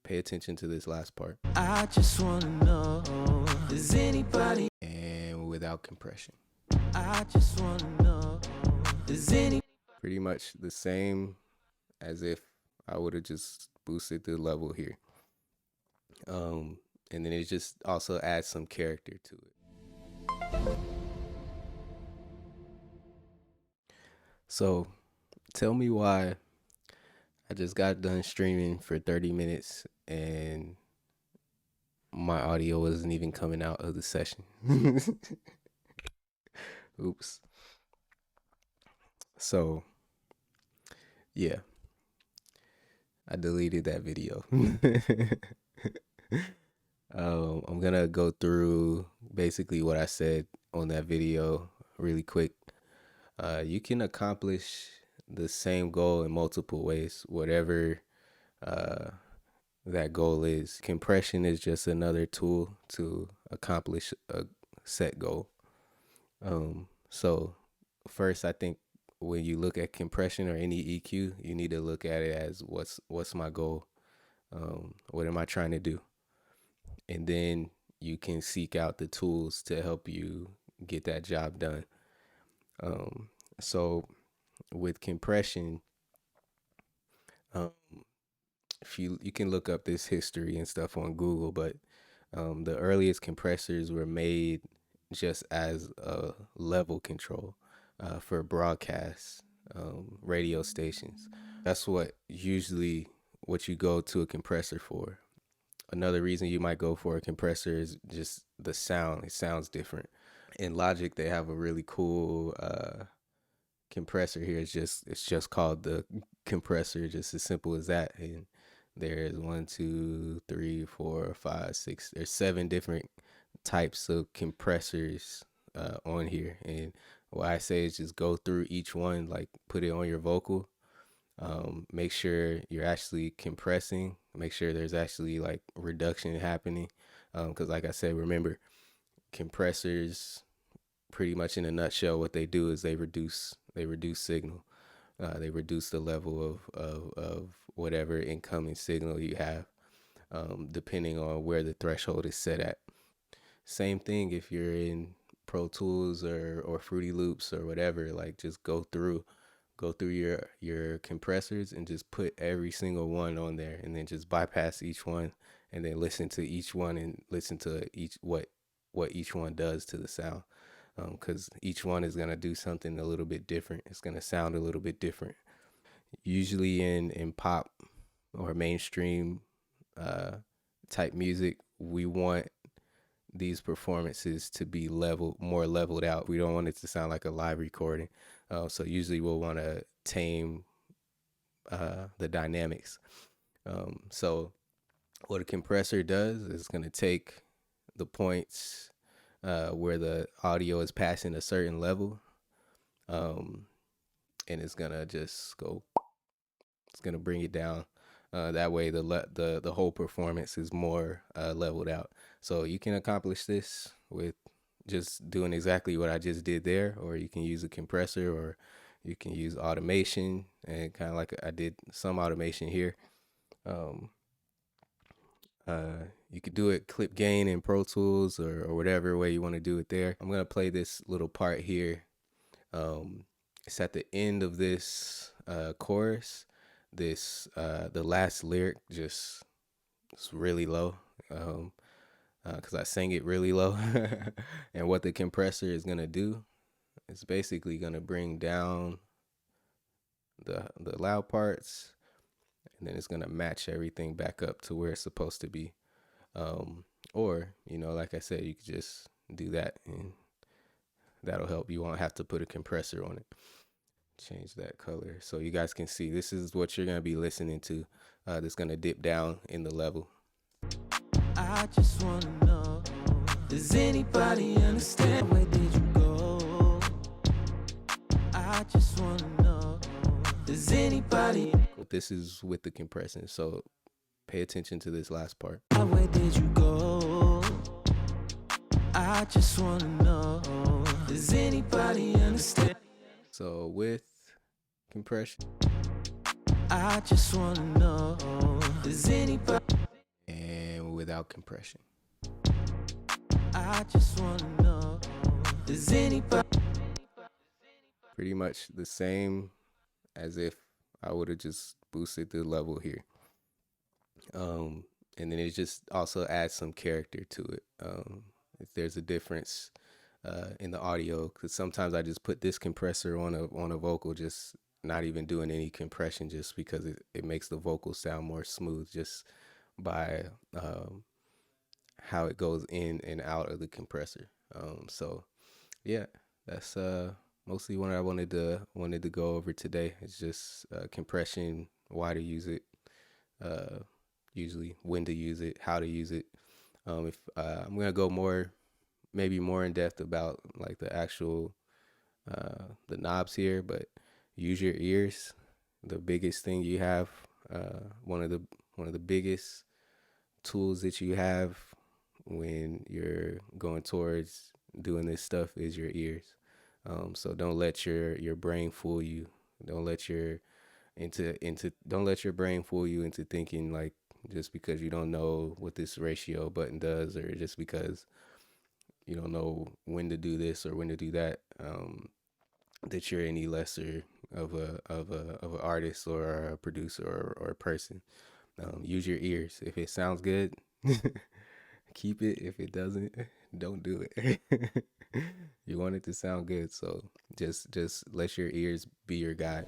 pay attention to this last part. I just wanna know, does anybody? And without compression. I just wanna know, does any? Pretty much the same as if I would have just boosted the level here. And then it just also adds some character to it. So tell me why I just got done streaming for 30 minutes and my audio wasn't even coming out of the session. Oops. So yeah, I deleted that video. I'm gonna go through basically what I said on that video really quick. You can accomplish the same goal in multiple ways, whatever that goal is. Compression is just another tool to accomplish a set goal. So first, I think when you look at compression or any EQ, you need to look at it as what's my goal? What am I trying to do? And then you can seek out the tools to help you get that job done. So with compression, if you can look up this history and stuff on Google, but the earliest compressors were made just as a level control for broadcast radio stations. That's what usually what you go to a compressor for. Another reason you might go for a compressor is just the sound. It sounds different. In Logic, they have a really cool compressor here. It's just called the compressor, just as simple as that. And there's 1, 2, 3, 4, 5, 6. There's 7 different types of compressors on here. And what I say is just go through each one, like put it on your vocal. Make sure you're actually compressing. Make sure there's actually like reduction happening. Because like I said, remember, compressors, pretty much in a nutshell, what they do is they reduce signal. They reduce the level of whatever incoming signal you have, depending on where the threshold is set at. Same thing if you're in Pro Tools or Fruity Loops or whatever. Like just go through your compressors and just put every single one on there, and then just bypass each one, and then listen to each one and listen to what each one does to the sound. Because each one is going to do something a little bit different. It's going to sound a little bit different. Usually in pop or mainstream type music, we want these performances to be more leveled out. We don't want it to sound like a live recording. So usually we'll want to tame the dynamics. So what a compressor does is going to take the points where the audio is passing a certain level, and it's gonna just go. It's gonna bring it down. That way, the whole performance is more leveled out. So you can accomplish this with just doing exactly what I just did there, or you can use a compressor, or you can use automation, and kind of like I did some automation here. You could do it clip gain in Pro Tools or whatever way you want to do it there. I'm going to play this little part here. It's at the end of this chorus. The last lyric just is really low because I sang it really low. And what the compressor is going to do is basically going to bring down the loud parts, and then it's going to match everything back up to where it's supposed to be. Or, like I said, you could just do that and that'll help. You won't have to put a compressor on it. Change that color so you guys can see. This is what you're going to be listening to. That's going to dip down in the level. I just want to know, does anybody understand? Where did you go? I just want to know, does anybody? This is with the compression, so pay attention to this last part. Where did you go? I just want to know, does anybody understand? So with compression, I just want to know, does anybody? without compression. I just wanna know, does anybody? Pretty much the same as if I would have just boosted the level here. Um, and then it just also adds some character to it. If there's a difference in the audio, because sometimes I just put this compressor on a vocal, just not even doing any compression, just because it makes the vocal sound more smooth, just by how it goes in and out of the compressor. So yeah, that's mostly what I wanted to go over today. It's just compression, why to use it, uh, usually when to use it, how to use it. If I'm gonna go more, maybe more in depth about like the actual the knobs here, but use your ears. The biggest thing you have, one of the biggest tools that you have when you're going towards doing this stuff is your ears. So don't let your brain fool you. Don't let your don't let your brain fool you into thinking like just because you don't know what this ratio button does, or just because you don't know when to do this or when to do that, that you're any lesser of an artist or a producer or a person. Use your ears. If it sounds good, keep it. If it doesn't, don't do it. You want it to sound good, so just let your ears be your guide.